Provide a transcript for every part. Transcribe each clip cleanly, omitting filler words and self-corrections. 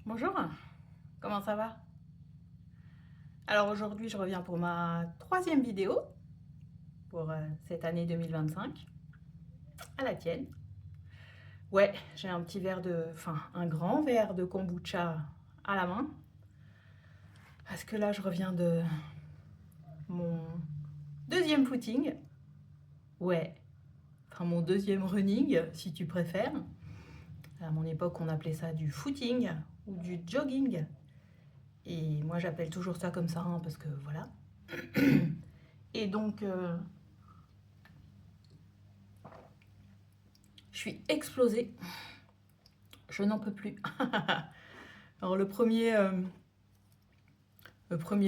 Bonjour, comment ça va? Alors aujourd'hui, je reviens pour ma troisième vidéo pour cette année 2025, à la tienne. Ouais, j'ai un petit verre un grand verre de kombucha à la main, parce que là, je reviens de mon deuxième footing. Ouais, enfin mon deuxième running, si tu préfères. À mon époque, on appelait ça du footing ou du jogging. Et moi, j'appelle toujours ça comme ça, hein, parce que voilà. Et donc, je suis explosée. Je n'en peux plus. Alors le premier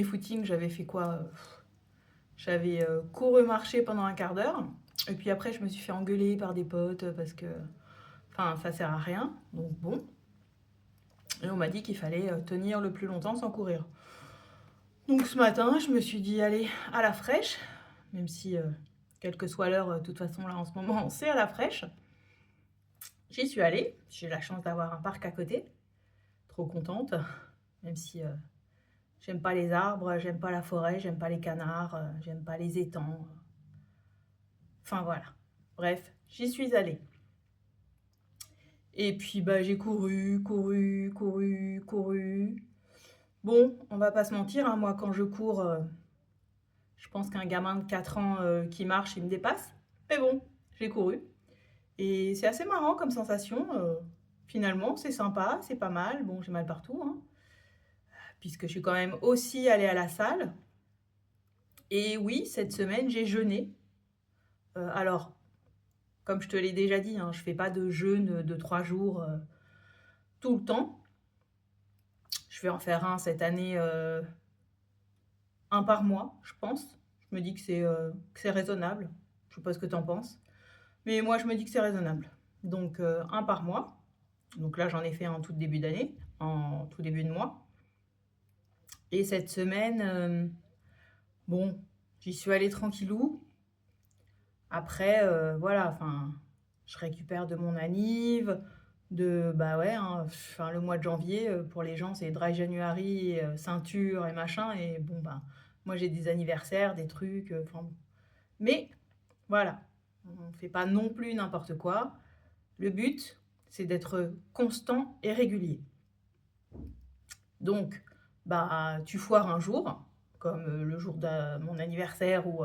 footing, j'avais fait quoi? J'avais couru marcher pendant un quart d'heure. Et puis après, je me suis fait engueuler par des potes parce que enfin, ça sert à rien. Donc bon. Et on m'a dit qu'il fallait tenir le plus longtemps sans courir. Donc ce matin, je me suis dit, allez, à la fraîche. Même si, quelle que soit l'heure, de toute façon, là, en ce moment, c'est à la fraîche. J'y suis allée. J'ai la chance d'avoir un parc à côté. Trop contente. Même si j'aime pas les arbres, j'aime pas la forêt, j'aime pas les canards, j'aime pas les étangs. Enfin voilà. Bref, j'y suis allée. Et puis bah j'ai couru. Bon, on va pas se mentir, hein, moi quand je cours, je pense qu'un gamin de 4 ans qui marche, il me dépasse. Mais bon, j'ai couru. Et c'est assez marrant comme sensation. Finalement, c'est sympa, c'est pas mal. Bon, j'ai mal partout, hein, puisque je suis quand même aussi allée à la salle. Et oui, cette semaine, j'ai jeûné. Alors, comme je te l'ai déjà dit, hein, je ne fais pas de jeûne de 3 jours tout le temps. Je vais en faire un cette année, un par mois, je pense. Je me dis que c'est raisonnable. Je ne sais pas ce que tu en penses. Mais moi, je me dis que c'est raisonnable. Donc, un par mois. Donc là, j'en ai fait un tout début d'année, en tout début de mois. Et cette semaine, bon, j'y suis allée tranquillou. Après, voilà, enfin, je récupère de mon anniv, bah ouais, hein, enfin, le mois de janvier, pour les gens, c'est dry January, ceinture et machin. Et bon, ben, moi, j'ai des anniversaires, des trucs, enfin, bon. Mais voilà, on ne fait pas non plus n'importe quoi. Le but, c'est d'être constant et régulier. Donc, bah, tu foires un jour, comme le jour de mon anniversaire ou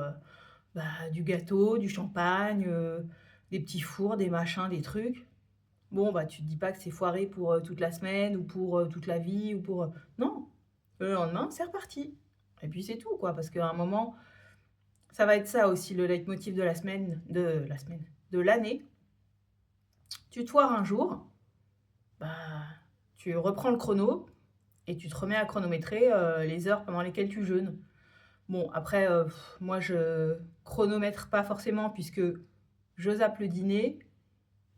bah, du gâteau, du champagne, des petits fours, des machins, des trucs. Bon, bah, tu te dis pas que c'est foiré pour toute la semaine ou pour toute la vie ou pour. Non, le lendemain, c'est reparti. Et puis c'est tout, quoi, parce qu'à un moment, ça va être ça aussi le leitmotiv de l'année. Tu te foires un jour, bah, tu reprends le chrono et tu te remets à chronométrer les heures pendant lesquelles tu jeûnes. Bon, après, moi, je chronomètre pas forcément puisque je zappe le dîner.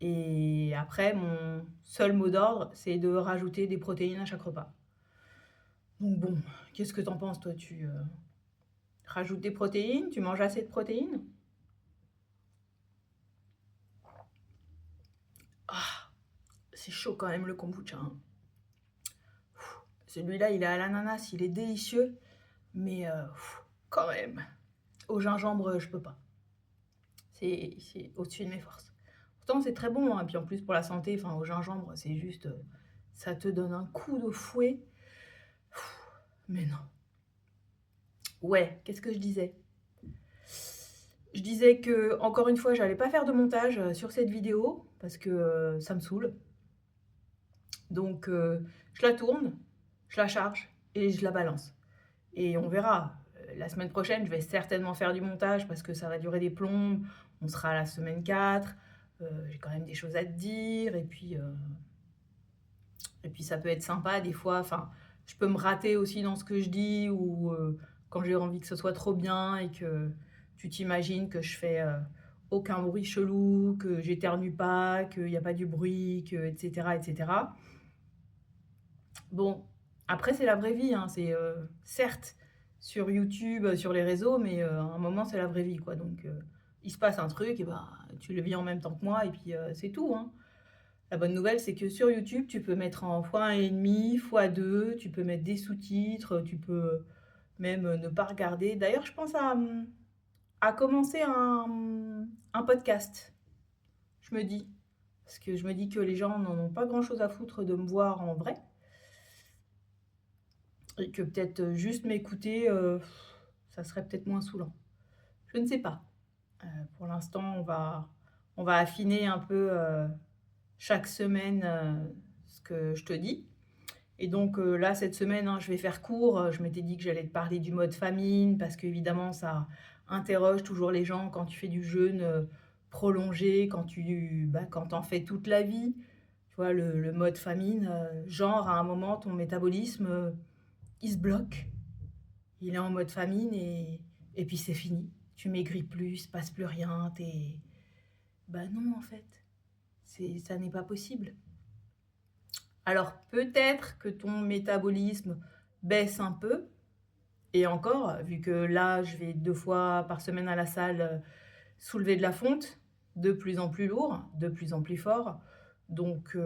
Et après, mon seul mot d'ordre, c'est de rajouter des protéines à chaque repas. Donc bon, qu'est-ce que t'en penses, toi? Tu rajoutes des protéines? Tu manges assez de protéines? Ah, c'est chaud quand même le kombucha, hein. Celui-là, il est à l'ananas, il est délicieux, mais quand même, au gingembre, je peux pas. C'est au-dessus de mes forces. Pourtant, c'est très bon, hein, et puis en plus pour la santé, enfin, au gingembre, c'est juste, ça te donne un coup de fouet. Mais non. Ouais, qu'est-ce que je disais? Je disais que, encore une fois, j'allais pas faire de montage sur cette vidéo parce que ça me saoule. Donc, je la tourne, je la charge et je la balance. Et on verra. La semaine prochaine, je vais certainement faire du montage parce que ça va durer des plombes. On sera à la semaine 4. J'ai quand même des choses à te dire. Et puis ça peut être sympa des fois. Enfin, je peux me rater aussi dans ce que je dis ou quand j'ai envie que ce soit trop bien et que tu t'imagines que je fais aucun bruit chelou, que j'éternue pas, qu'il n'y a pas du bruit, etc., etc. Bon, après c'est la vraie vie, hein. C'est certes sur YouTube, sur les réseaux, mais à un moment c'est la vraie vie, quoi. Donc il se passe un truc, et bah tu le vis en même temps que moi, et puis c'est tout, hein. La bonne nouvelle, c'est que sur YouTube, tu peux mettre en x1,5, x2, tu peux mettre des sous-titres, tu peux même, ne pas regarder. D'ailleurs, je pense à commencer un podcast, je me dis. Parce que je me dis que les gens n'en ont pas grand-chose à foutre de me voir en vrai et que peut-être, juste m'écouter, ça serait peut-être moins saoulant. Je ne sais pas. Pour l'instant, on va affiner un peu, chaque semaine, ce que je te dis. Et donc, là, cette semaine, hein, je vais faire court. Je m'étais dit que j'allais te parler du mode famine parce qu'évidemment, ça interroge toujours les gens quand tu fais du jeûne, prolongé, quand tu en fais toute la vie. Tu vois, le mode famine, genre à un moment, ton métabolisme, il se bloque. Il est en mode famine et puis c'est fini. Tu maigris plus, il se passe plus rien, bah non, en fait, ça n'est pas possible. Alors peut-être que ton métabolisme baisse un peu, et encore, vu que là, je vais 2 fois par semaine à la salle, soulever de la fonte, de plus en plus lourd, de plus en plus fort. Donc,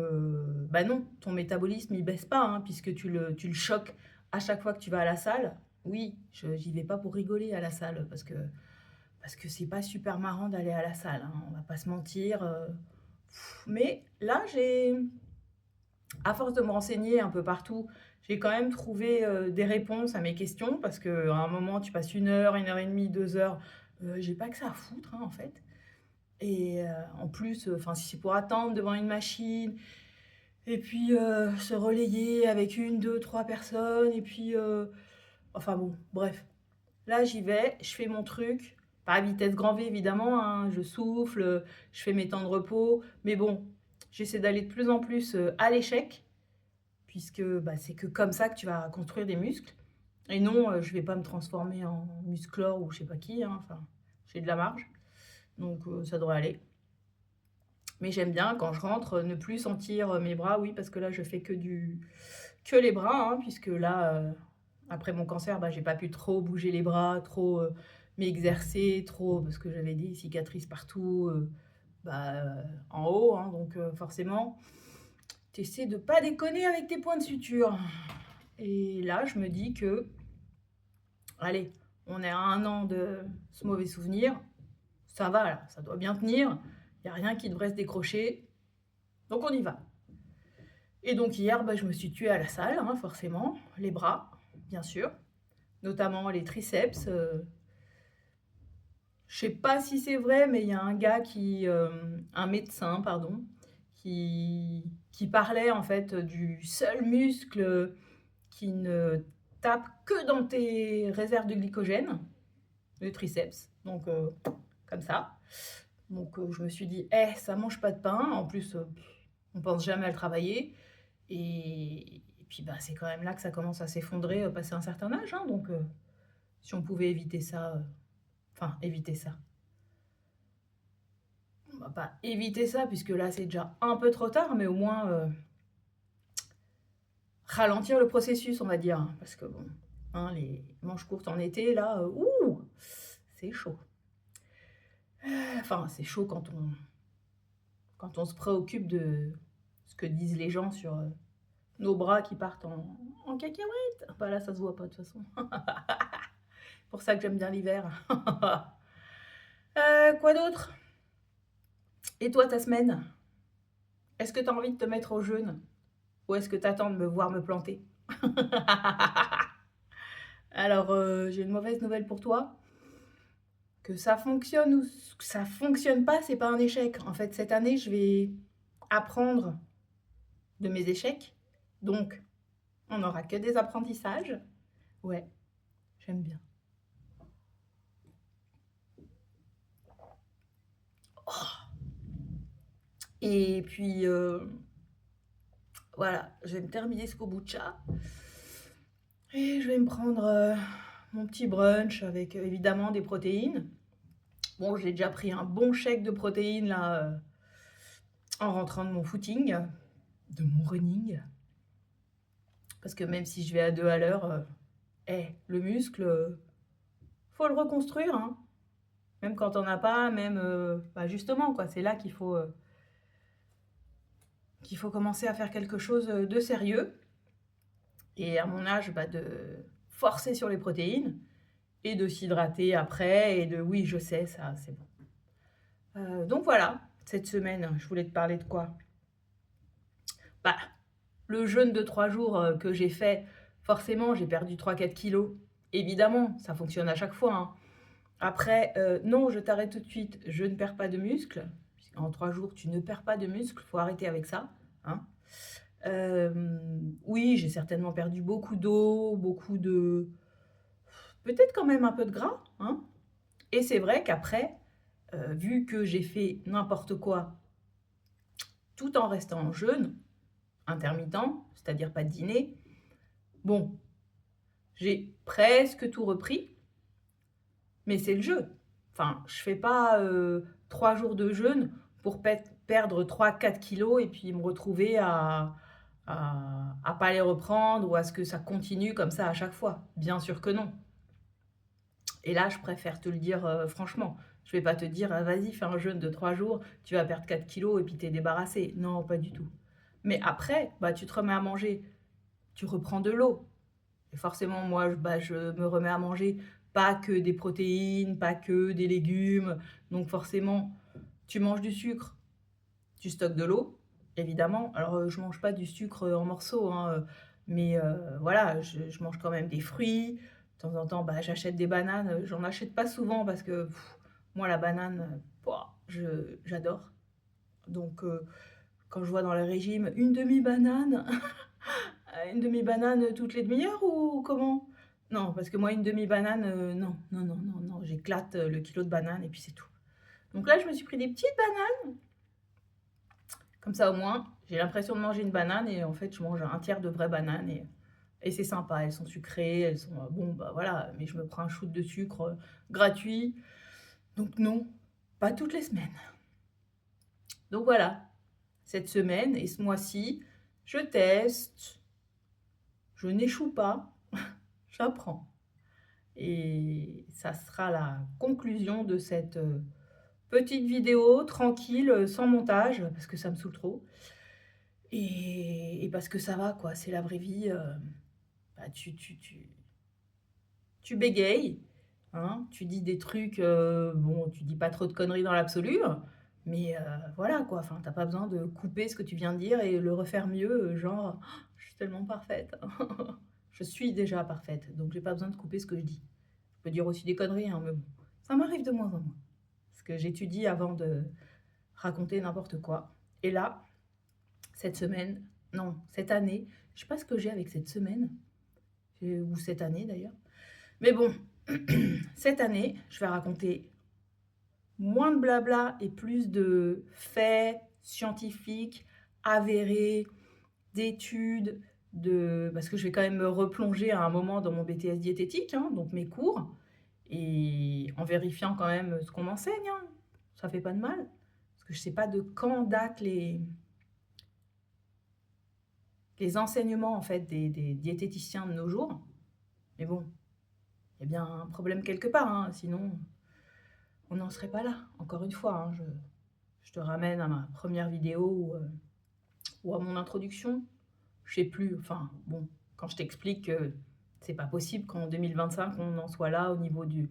bah non, ton métabolisme, il baisse pas, hein, puisque tu le choques à chaque fois que tu vas à la salle. Oui, j'y vais pas pour rigoler à la salle, parce que c'est pas super marrant d'aller à la salle, hein, on va pas se mentir. Mais là, à force de me renseigner un peu partout, j'ai quand même trouvé des réponses à mes questions, parce qu'à un moment, tu passes 1 heure et demie, 2 heures, j'ai pas que ça à foutre, hein, en fait. Et en plus, enfin, si c'est pour attendre devant une machine, et puis se relayer avec une, deux, trois personnes, et puis, enfin bon, bref. Là, j'y vais, je fais mon truc, pas à vitesse grand V évidemment, hein, je souffle, je fais mes temps de repos, mais bon, j'essaie d'aller de plus en plus à l'échec, puisque bah, c'est que comme ça que tu vas construire des muscles. Et non, je vais pas me transformer en musclore ou je sais pas qui, hein, enfin, j'ai de la marge, donc ça devrait aller. Mais j'aime bien quand je rentre ne plus sentir mes bras, oui, parce que là je fais que les bras, hein, puisque là, après mon cancer, bah, j'ai pas pu trop bouger les bras, trop m'exercer, trop, parce que j'avais des cicatrices partout, bah, en haut, hein, donc forcément, tu essaies de pas déconner avec tes points de suture. Et là, je me dis que, allez, on est à 1 an de ce mauvais souvenir, ça va là, ça doit bien tenir, il n'y a rien qui devrait se décrocher, donc on y va. Et donc hier, bah, je me suis tuée à la salle, hein, forcément, les bras, bien sûr, notamment les triceps. Je sais pas si c'est vrai, mais il y a un médecin, pardon, qui parlait en fait du seul muscle qui ne tape que dans tes réserves de glycogène, le triceps. Donc comme ça. Donc je me suis dit, ça mange pas de pain. En plus, on pense jamais à le travailler. Et puis bah, c'est quand même là que ça commence à s'effondrer, passé un certain âge, hein. Donc si on pouvait éviter ça, enfin éviter ça. On va pas éviter ça, puisque là c'est déjà un peu trop tard, mais au moins ralentir le processus, on va dire, hein. Parce que bon, hein, les manches courtes en été, là, c'est chaud. Enfin, c'est chaud quand on se préoccupe de ce que disent les gens sur nos bras qui partent en cacahuète. Bah là, ça se voit pas de toute façon. Pour ça que j'aime bien l'hiver. Quoi d'autre? Et toi, ta semaine? Est-ce que tu as envie de te mettre au jeûne? Ou est-ce que tu attends de me voir me planter? Alors, j'ai une mauvaise nouvelle pour toi. Que ça fonctionne ou que ça fonctionne pas, c'est pas un échec. En fait, cette année, je vais apprendre de mes échecs. Donc, on n'aura que des apprentissages. Ouais, j'aime bien. Et puis, voilà, je vais me terminer ce kombucha. Et je vais me prendre mon petit brunch avec évidemment des protéines. Bon, j'ai déjà pris un bon chèque de protéines là en rentrant de mon footing, de mon running. Parce que même si je vais à 2 à l'heure, le muscle, faut le reconstruire, hein. Même quand on n'a pas, même, bah justement, quoi, c'est là qu'il faut qu'il faut commencer à faire quelque chose de sérieux. Et à mon âge, bah, de forcer sur les protéines et de s'hydrater après et de oui, je sais, ça, c'est bon. Donc voilà, cette semaine, je voulais te parler de quoi? Bah, le jeûne de 3 jours, que j'ai fait, forcément, j'ai perdu 3-4 kilos. Évidemment, ça fonctionne à chaque fois, hein. Après, non, je t'arrête tout de suite, je ne perds pas de muscles. En 3 jours, tu ne perds pas de muscles, faut arrêter avec ça, hein. Oui, j'ai certainement perdu beaucoup d'eau, beaucoup de peut-être quand même un peu de gras, hein. Et c'est vrai qu'après, vu que j'ai fait n'importe quoi, tout en restant en jeûne intermittent, c'est-à-dire pas de dîner, bon, j'ai presque tout repris, mais c'est le jeu. Enfin, je fais pas, 3 jours de jeûne pour perdre 3-4 kilos et puis me retrouver à pas les reprendre ou à ce que ça continue comme ça à chaque fois. Bien sûr que non. Et là, je préfère te le dire, franchement. Je vais pas te dire: «Ah vas-y, fais un jeûne de 3 jours, tu vas perdre 4 kilos et puis tu es débarrassé». Non, pas du tout. Mais après, bah, tu te remets à manger, tu reprends de l'eau et forcément moi, je me remets à manger pas que des protéines, pas que des légumes, donc forcément, tu manges du sucre, tu stockes de l'eau, évidemment. Alors, je mange pas du sucre, en morceaux, hein, mais voilà, je mange quand même des fruits. De temps en temps, bah, j'achète des bananes, j'en achète pas souvent parce que moi la banane, pouah, j'adore. Donc quand je vois dans les régimes, une demi-banane, une demi-banane toutes les demi-heures ou comment? Non, parce que moi une demi-banane, non, non, non, non, non, j'éclate, le kilo de banane et puis c'est tout. Donc là, je me suis pris des petites bananes comme ça, au moins, j'ai l'impression de manger une banane et en fait, je mange un tiers de vraie banane et c'est sympa. Elles sont sucrées, elles sont, bon, bah, voilà, mais je me prends un shoot de sucre, gratuit. Donc non, pas toutes les semaines. Donc voilà, cette semaine et ce mois-ci, je teste, je n'échoue pas, j'apprends et ça sera la conclusion de cette, petite vidéo tranquille, sans montage parce que ça me saoule trop. Et parce que ça va quoi, c'est la vraie vie, bah, tu bégayes, hein, tu dis des trucs, bon, tu dis pas trop de conneries dans l'absolu, mais voilà quoi, enfin, tu as pas besoin de couper ce que tu viens de dire et le refaire mieux, genre: «Oh, «Je suis tellement parfaite». Je suis déjà parfaite, donc j'ai pas besoin de couper ce que je dis. Je peux dire aussi des conneries, hein, mais bon, ça m'arrive de moins en moins. Parce que j'étudie avant de raconter n'importe quoi et là, cette semaine, non, cette année, je sais pas ce que j'ai avec cette semaine, ou cette année d'ailleurs. Mais bon, cette année, je vais raconter moins de blabla et plus de faits scientifiques, avérés, d'études, parce que je vais quand même me replonger à un moment dans mon BTS diététique, hein, donc mes cours, et en vérifiant quand même ce qu'on m'enseigne, hein. Ça fait pas de mal, parce que je sais pas de quand datent les enseignements en fait des diététiciens de nos jours. Mais bon, il y a bien un problème quelque part, hein, sinon on n'en serait pas là. Encore une fois, hein, je te ramène à ma première vidéo ou à mon introduction. Je sais plus, enfin bon, quand je t'explique que c'est pas possible qu'en 2025 on en soit là au niveau du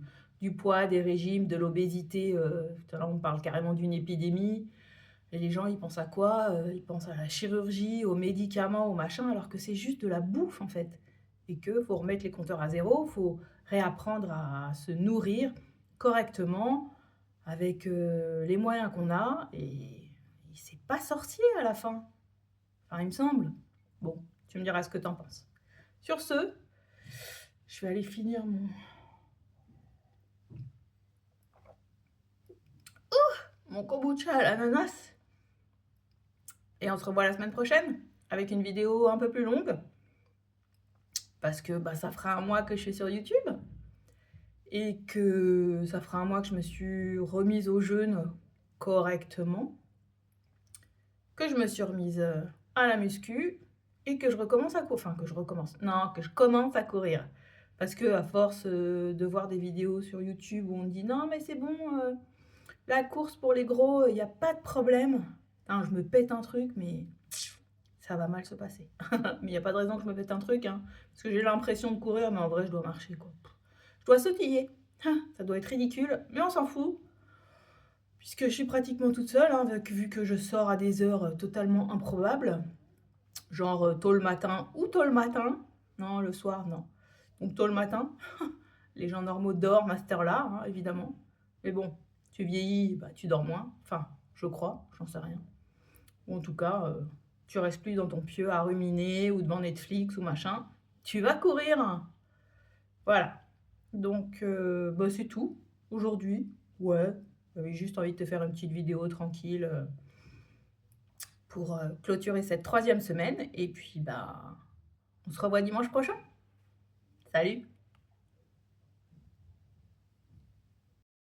poids, des régimes, de l'obésité. Là on parle carrément d'une épidémie. Et les gens, ils pensent à quoi? Ils pensent à la chirurgie, aux médicaments, au machin, alors que c'est juste de la bouffe, en fait. Et qu'il faut remettre les compteurs à zéro, il faut réapprendre à se nourrir correctement avec, les moyens qu'on a et c'est pas sorcier à la fin. Enfin, il me semble. Bon, tu me diras ce que tu en penses. Sur ce, je vais aller finir mon kombucha à l'ananas et on se revoit la semaine prochaine avec une vidéo un peu plus longue. Parce que bah, ça fera un mois que je suis sur YouTube et que ça fera un mois que je me suis remise au jeûne correctement, que je me suis remise à la muscu et que je recommence à courir. Enfin, que je recommence. Non, que je commence à courir. Parce que à force de voir des vidéos sur YouTube où on dit non, mais c'est bon, la course pour les gros, il n'y a pas de problème. Putain, je me pète un truc, mais ça va mal se passer. Mais il y a pas de raison que je me pète un truc, hein, parce que j'ai l'impression de courir, mais en vrai, je dois marcher, quoi. Je dois sautiller. Ça doit être ridicule, mais on s'en fout, puisque je suis pratiquement toute seule, hein, vu que je sors à des heures, totalement improbables, genre, tôt le matin ou tôt le matin. Non, le soir, non. Donc tôt le matin, les gens normaux dorment à cette heure-là, hein, évidemment. Mais bon, tu vieillis, bah, tu dors moins. Enfin, je crois, j'en sais rien. Ou en tout cas, tu restes plus dans ton pieu à ruminer ou devant Netflix ou machin. Tu vas courir! Voilà. Donc, bah, c'est tout aujourd'hui. Ouais, j'avais juste envie de te faire une petite vidéo tranquille, pour, clôturer cette troisième semaine et puis, bah, on se revoit dimanche prochain. Salut!